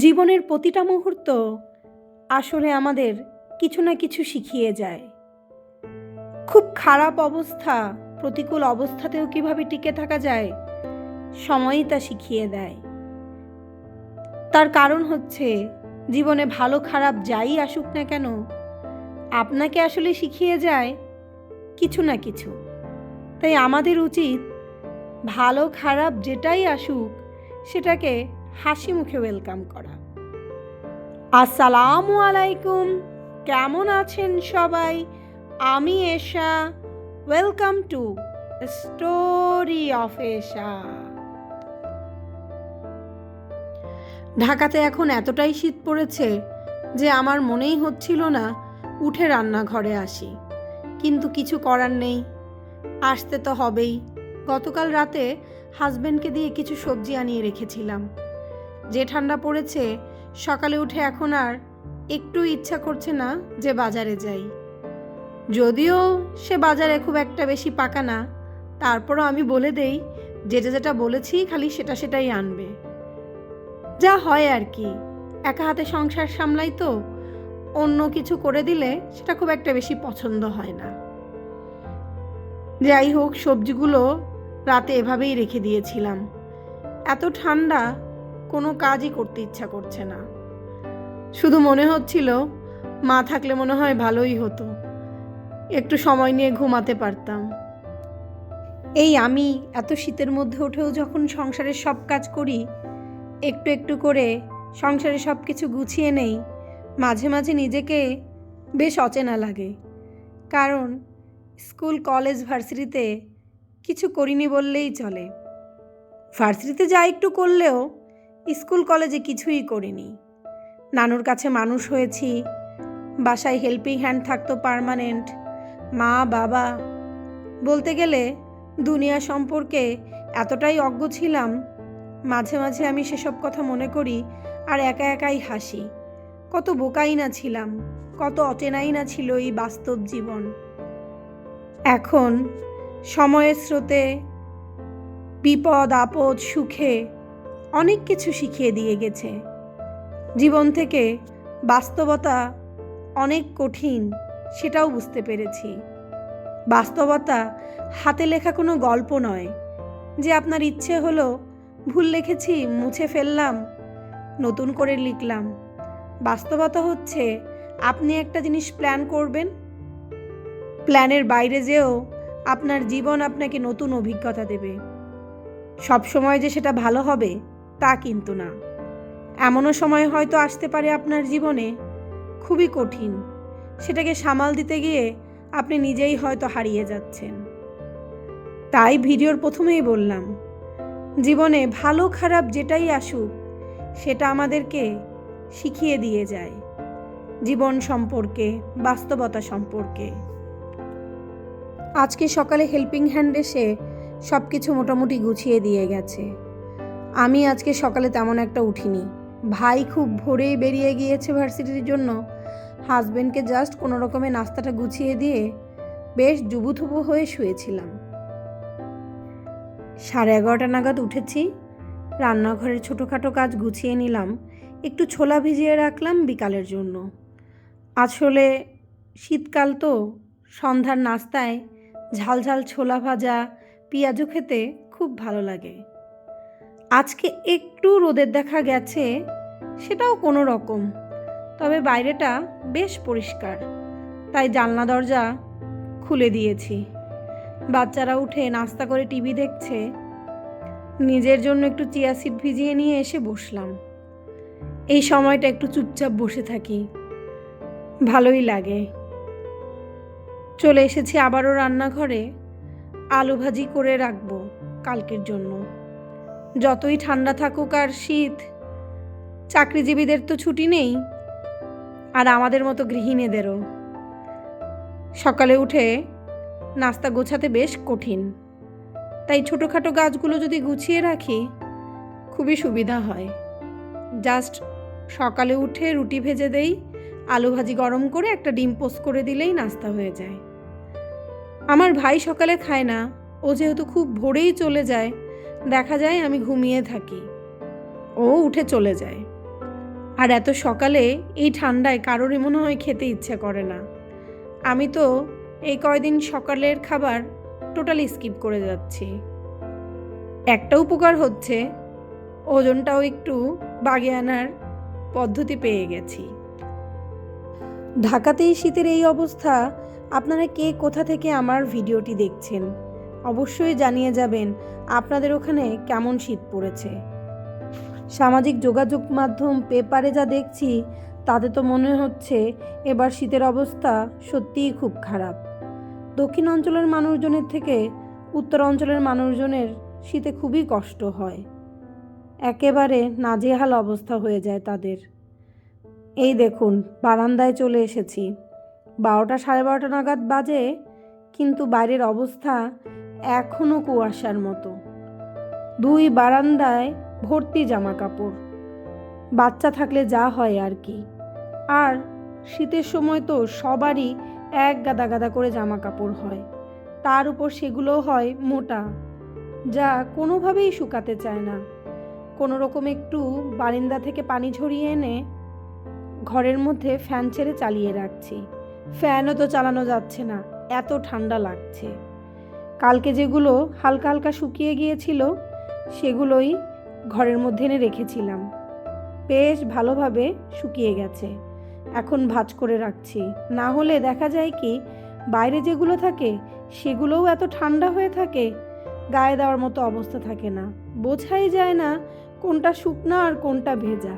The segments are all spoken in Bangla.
জীবনের প্রতিটা মুহূর্ত আসলে আমাদের কিছু না কিছু শিখিয়ে যায়। খুব খারাপ অবস্থা, প্রতিকূল অবস্থাতেও কিভাবে টিকে থাকা যায়, সময়ই তা শিখিয়ে দেয়। তার কারণ হচ্ছে, জীবনে ভালো খারাপ যাই আসুক না কেন, আপনাকে আসলে শিখিয়ে যায় কিছু না কিছু। তাই আমাদের উচিত ভালো খারাপ যেটাই আসুক সেটাকে হাসি মুখে ওয়েলকাম করা। আসসালামু আলাইকুম, কেমন আছেন সবাই? আমি এশা। ওয়েলকাম টু স্টোরি অফ এশা। ঢাকাতে এখন এতটাই শীত পড়েছে যে আমার মনেই হচ্ছিল না উঠে রান্নাঘরে আসি, কিন্তু কিছু করার নেই, আসতে তো হবেই। গতকাল রাতে হাজবেন্ডকে দিয়ে কিছু সবজি আনিয়ে রেখেছিলাম। যে ঠান্ডা পড়েছে, সকালে উঠে এখন আর একটু ইচ্ছা করছে না যে বাজারে যাই। যদিও সে বাজারে খুব একটা বেশি পাকা না, তারপরও আমি বলে দেই যেটা যেটা বলেছি খালি সেটাই আনবে। যা হয় আর কি, একা হাতে সংসার সামলাই তো, অন্য কিছু করে দিলে সেটা খুব একটা বেশি পছন্দ হয় না। যাই হোক, সবজিগুলো রাতে এভাবেই রেখে দিয়েছিলাম। এত ঠান্ডা, কোনো কাজই করতে ইচ্ছা করছে না। শুধু মনে হচ্ছিল মা থাকলে মনে হয় ভালোই হতো, একটু সময় নিয়ে ঘুমাতে পারতাম। এই আমি এত শীতের মধ্যে উঠেও যখন সংসারের সব কাজ করি, একটু একটু করে সংসারের সব কিছু গুছিয়ে নেই, মাঝে মাঝে নিজেকে বেশ অচেনা লাগে। কারণ স্কুল, কলেজ, ভার্সিটিতে কিছু করিনি বললেই চলে। ভার্সিটিতে যা একটু করলেও স্কুল কলেজে কিছুই করিনি। নানুর কাছে মানুষ হয়েছি, বাসায় হেল্পিং হ্যান্ড থাকতো পার্মানেন্ট, মা বাবা, বলতে গেলে দুনিয়া সম্পর্কে এতটাই অজ্ঞ ছিলাম। মাঝে মাঝে আমি সেসব কথা মনে করি আর একা একাই হাসি। কত বোকাই না ছিলাম, কত অচেনাই না ছিল এই বাস্তব জীবন। এখন সময়ের স্রোতে, বিপদ আপদ সুখে অনেক কিছু শিখিয়ে দিয়ে গেছে। জীবন থেকে বাস্তবতা অনেক কঠিন, সেটাও বুঝতে পেরেছি। বাস্তবতা হাতে লেখা কোনো গল্প নয় যে আপনার ইচ্ছে হলো ভুল লিখেছি মুছে ফেললাম, নতুন করে লিখলাম। বাস্তবতা হচ্ছে, আপনি একটা জিনিস প্ল্যান করবেন, প্ল্যানের বাইরে যেও আপনার জীবন আপনাকে নতুন অভিজ্ঞতা দেবে। সব সময় যে সেটা ভালো হবে তা কিন্তু না। এমনও সময় হয়তো আসতে পারে আপনার জীবনে খুবই কঠিন, সেটাকে সামাল দিতে গিয়ে আপনি নিজেই হয়তো হারিয়ে যাচ্ছেন। তাই ভিডিওর প্রথমেই বললাম, জীবনে ভালো খারাপ যেটাই আসুক সেটা আমাদেরকে শিখিয়ে দিয়ে যায় জীবন সম্পর্কে, বাস্তবতা সম্পর্কে। আজকে সকালে হেল্পিং হ্যান্ড এসে সব কিছু মোটামুটি গুছিয়ে দিয়ে গেছে। আমি আজকে সকালে তেমন একটা উঠিনি। ভাই খুব ভোরেই বেরিয়ে গিয়েছে ভার্সিটির জন্য। হাজবেন্ডকে জাস্ট কোনো রকমে নাস্তাটা গুছিয়ে দিয়ে বেশ জুবুথুবু হয়ে শুয়েছিলাম। 11:30 নাগাদ উঠেছি, রান্নাঘরের ছোটোখাটো কাজ গুছিয়ে নিলাম, একটু ছোলা ভিজিয়ে রাখলাম বিকালের জন্য। আসলে শীতকাল তো, সন্ধ্যার নাস্তায় ঝালঝাল ছোলা ভাজা, পেঁয়াজু খেতে খুব ভালো লাগে। আজকে একটু রোদের দেখা গেছে, সেটাও কোনো রকম, তবে বাইরেটা বেশ পরিষ্কার, তাই জানলা দরজা খুলে দিয়েছি। বাচ্চারা উঠে নাস্তা করে টিভি দেখছে, নিজের জন্য একটু চিয়া সিড ভিজিয়ে নিয়ে এসে বসলাম। এই সময়টা একটু চুপচাপ বসে থাকি, ভালোই লাগে। চলে এসেছি আবারও রান্নাঘরে, আলু ভাজি করে রাখবো কালকের জন্য। যতই ঠান্ডা থাকুক আর শীত, চাকরিজীবীদের তো ছুটি নেই, আর আমাদের মতো গৃহিণীদেরও। সকালে উঠে নাস্তা গোছাতে বেশ কঠিন, তাই ছোটোখাটো গাছগুলো যদি গুছিয়ে রাখি খুবই সুবিধা হয়। জাস্ট সকালে উঠে রুটি ভেজে দেই, আলু ভাজি গরম করে একটা ডিম পোস্ট করে দিলেই নাস্তা হয়ে যায়। আমার ভাই সকালে খায় না, ও যেহেতু খুব ভোরেই চলে যায়, দেখা যায় আমি ঘুমিয়ে থাকি, ও উঠে চলে যায়। আর এত সকালে এই ঠান্ডায় কারোরই মনে হয় খেতে ইচ্ছা করে না। আমি তো এই কয়দিন সকালের খাবার টোটালি স্কিপ করে যাচ্ছি। একটা উপকার হচ্ছে, ওজনটাও একটু বাগিয়ে আনার পদ্ধতি পেয়ে গেছি। ঢাকাতেই শীতের এই অবস্থা। আপনারা কে কোথা থেকে আমার ভিডিওটি দেখছেন অবশ্যই জানিয়ে যাবেন আপনাদের ওখানে কেমন শীত পড়েছে। সামাজিক যোগাযোগ মাধ্যম পেপারে যা দেখছি তাতে তো মনে হচ্ছে এবার শীতের অবস্থা সত্যিই খুব খারাপ। দক্ষিণ অঞ্চলের মানুষজনের থেকে উত্তর অঞ্চলের মানুষজনের শীতে খুবই কষ্ট হয়, একেবারে নাজেহাল অবস্থা হয়ে যায় তাদের। এই দেখুন, বারান্দায় চলে এসেছি। 12টা 12:30 নাগাদ বাজে, কিন্তু বাইরের অবস্থা এখনও কুয়াশার মতো। দুই বারান্দায় ভর্তি জামা কাপড়, বাচ্চা থাকলে যা হয় আর কি। আর শীতের সময় তো সবারই এক গাদা গাদা করে জামা কাপড় হয়, তার উপর সেগুলো হয় মোটা, যা কোনোভাবেই শুকাতে চায় না। কোনো রকম একটু বারান্দা থেকে পানি ঝরিয়ে এনে ঘরের মধ্যে ফ্যান ছেড়ে চালিয়ে রাখছি। ফ্যানও তো চালানো যাচ্ছে না, এত ঠান্ডা লাগছে। কালকে যেগুলো হালকা হালকা শুকিয়ে গিয়েছিল সেগুলোই ঘরের মধ্যে এনে রেখেছিলাম, বেশ ভালোভাবে শুকিয়ে গেছে। এখন ভাঁজ করে রাখছি, না হলে দেখা যায় কি বাইরে যেগুলো থাকে সেগুলোও এত ঠান্ডা হয়ে থাকে, গায়ে দেওয়ার মতো অবস্থা থাকে না, বোঝাই যায় না কোনটা শুকনা আর কোনটা ভেজা।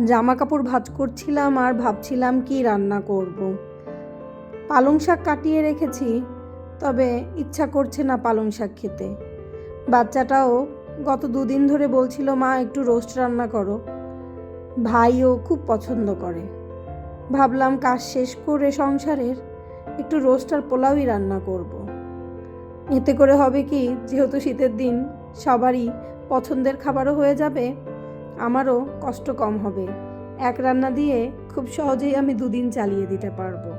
জামা কাপড় ভাঁজ করছিলাম আর ভাবছিলাম কি রান্না করব। পালং শাক কাটিয়ে রেখেছি, তবে ইচ্ছা করছে না পালং শাক খেতে। বাচ্চাটাও গত 2 দিন ধরে বলছিল মা একটু রোস্ট রান্না করো, ভাইও খুব পছন্দ করে। ভাবলাম কাজ শেষ করে সংসারের একটু রোস্ট আর পোলাওই রান্না করব। এতে করে হবে কি, যেহেতু শীতের দিন সবারই পছন্দের খাবারও হয়ে যাবে, আমারও কষ্ট কম হবে। এক রান্না দিয়ে খুব সহজেই আমি 2 দিন চালিয়ে দিতে পারবো।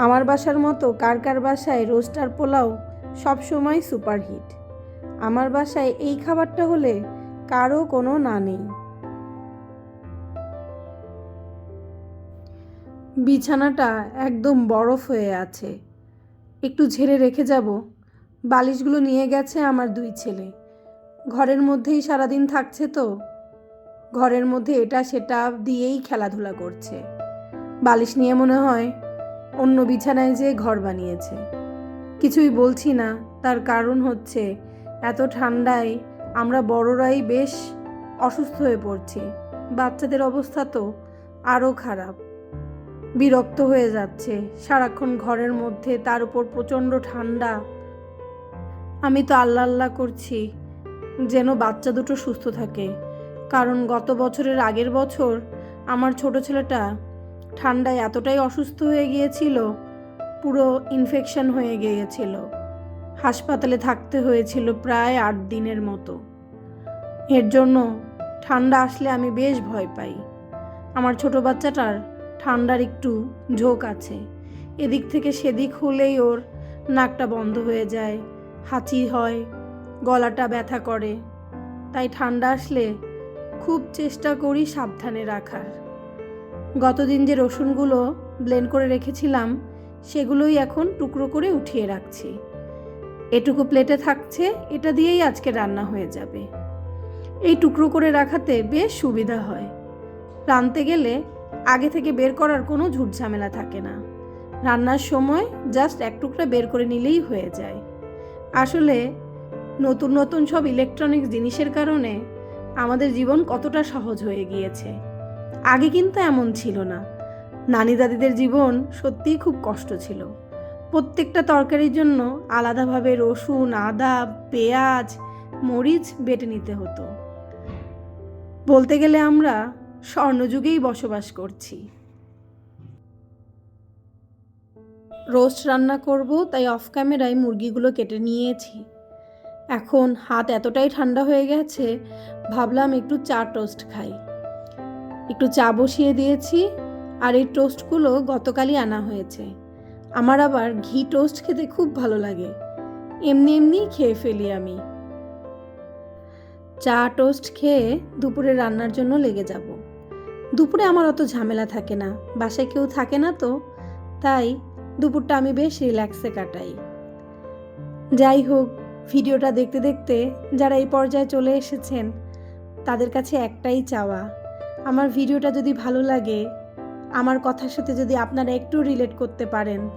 আমার বাসার মতো কার কার বাসায় রোস্ট আর পোলাও সবসময় সুপারহিট। আমার বাসায় এই খাবারটা হলে কারও কোনো না নেই। বিছানাটা একদম বরফ হয়ে আছে, একটু ঝেড়ে রেখে যাব। বালিশগুলো নিয়ে গেছে আমার 2 ছেলে, ঘরের মধ্যেই সারাদিন থাকছে, তো ঘরের মধ্যে এটা সেটা দিয়েই খেলাধুলা করছে। বালিশ নিয়ে মনে হয় অন্য বিছানায় যে ঘর বানিয়েছে। কিছুই বলছি না, তার কারণ হচ্ছে এত ঠান্ডায় আমরা বড়রাই বেশ অসুস্থ হয়ে পড়ছি, বাচ্চাদের অবস্থা তো আরও খারাপ। বিরক্ত হয়ে যাচ্ছে সারাক্ষণ ঘরের মধ্যে, তার উপর প্রচণ্ড ঠান্ডা। আমি তো আল্লাহ আল্লাহ করছি যেন বাচ্চা দুটো সুস্থ থাকে, কারণ গত বছরের আগের বছর আমার ছোট ছেলেটা ঠান্ডায় এতটাই অসুস্থ হয়ে গিয়েছিল, পুরো ইনফেকশন হয়ে গিয়েছিল। হাসপাতালে থাকতে হয়েছিল প্রায় 8 দিনের মতো। এর জন্য ঠান্ডা আসলে আমি বেশ ভয় পাই। আমার ছোট বাচ্চাটার ঠান্ডার একটু ঝোঁক আছে, এদিক থেকে সেদিক হলেই ওর নাকটা বন্ধ হয়ে যায়, হাঁচি হয়, গলাটা ব্যথা করে। তাই ঠান্ডা আসলে খুব চেষ্টা করি সাবধানে রাখার। গতদিন যে রসুনগুলো ব্লেন্ড করে রেখেছিলাম সেগুলোই এখন টুকরো করে উঠিয়ে রাখছি। এটুকু প্লেটে থাকছে, এটা দিয়েই আজকে রান্না হয়ে যাবে। এই টুকরো করে রাখাতে বেশ সুবিধা হয়, রাঁধতে গেলে আগে থেকে বের করার কোনো ঝুট ঝামেলা থাকে না। রান্নার সময় জাস্ট এক টুকরা বের করে নিলেই হয়ে যায়। আসলে নতুন নতুন সব ইলেকট্রনিক্স জিনিসের কারণে আমাদের জীবন কতটা সহজ হয়ে গিয়েছে। আগে কিন্তু এমন ছিল না। নানি দাদিদের জীবন সত্যিই খুব কষ্ট ছিল। প্রত্যেকটা তরকারির জন্য আলাদাভাবে রসুন, আদা, পেঁয়াজ, মরিচ বেটে নিতে হতো। বলতে গেলে আমরা স্বর্ণযুগেই বসবাস করছি। রোস্ট রান্না করব, তাই অফ ক্যামেরায় মুরগিগুলো কেটে নিয়েছি। এখন হাত এতটাই ঠান্ডা হয়ে গেছে, ভাবলাম একটু চা টোস্ট খাই। একটু চা বসিয়ে দিয়েছি, আর এই টোস্টগুলো গতকালই আনা হয়েছে। আমার আবার ঘি টোস্ট খেতে খুব ভালো লাগে, এমনি এমনি খেয়ে ফেলি আমি। চা টোস্ট খেয়ে দুপুরে রান্নার জন্য লেগে যাব। দুপুরে আমার অত ঝামেলা থাকে না, বাসায় কেউ থাকে না তো, তাই দুপুরটা আমি বেশ রিল্যাক্সে কাটাই। যাই হোক, ভিডিওটা দেখতে দেখতে যারা এই পর্যায়ে চলে এসেছেন তাদের কাছে একটাই চাওয়া, আমার ভিডিওটা যদি ভালো লাগে, আমার কথার সাথে যদি আপনারা একটু রিলেট করতে পারেন,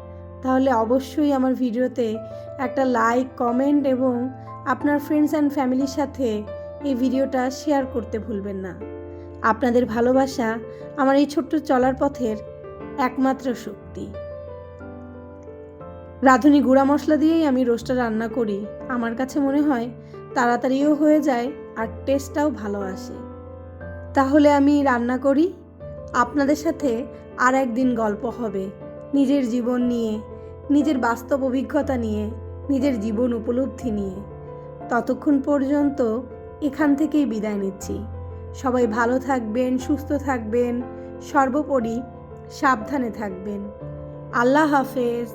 তাহলে অবশ্যই আমার ভিডিওতে একটা লাইক, কমেন্ট এবং আপনার ফ্রেন্ডস অ্যান্ড ফ্যামিলির সাথে এই ভিডিওটা শেয়ার করতে ভুলবেন না। আপনাদের ভালোবাসা আমার এই ছোট্ট চলার পথের একমাত্র শক্তি। রাঁধুনি গুঁড়া মশলা দিয়েই আমি রোস্টটা রান্না করি। আমার কাছে মনে হয় তাড়াতাড়িও হয়ে যায় আর টেস্টটাও ভালো আসে। তাহলে আমি রান্না করি, আপনাদের সাথে আর একদিন গল্প হবে নিজের জীবন নিয়ে, নিজের বাস্তব অভিজ্ঞতা নিয়ে, নিজের জীবন উপলব্ধি নিয়ে। ততক্ষণ পর্যন্ত এখান থেকেই বিদায় নিচ্ছি। সবাই ভালো থাকবেন, সুস্থ থাকবেন, সর্বোপরি সাবধানে থাকবেন। আল্লাহ হাফেজ।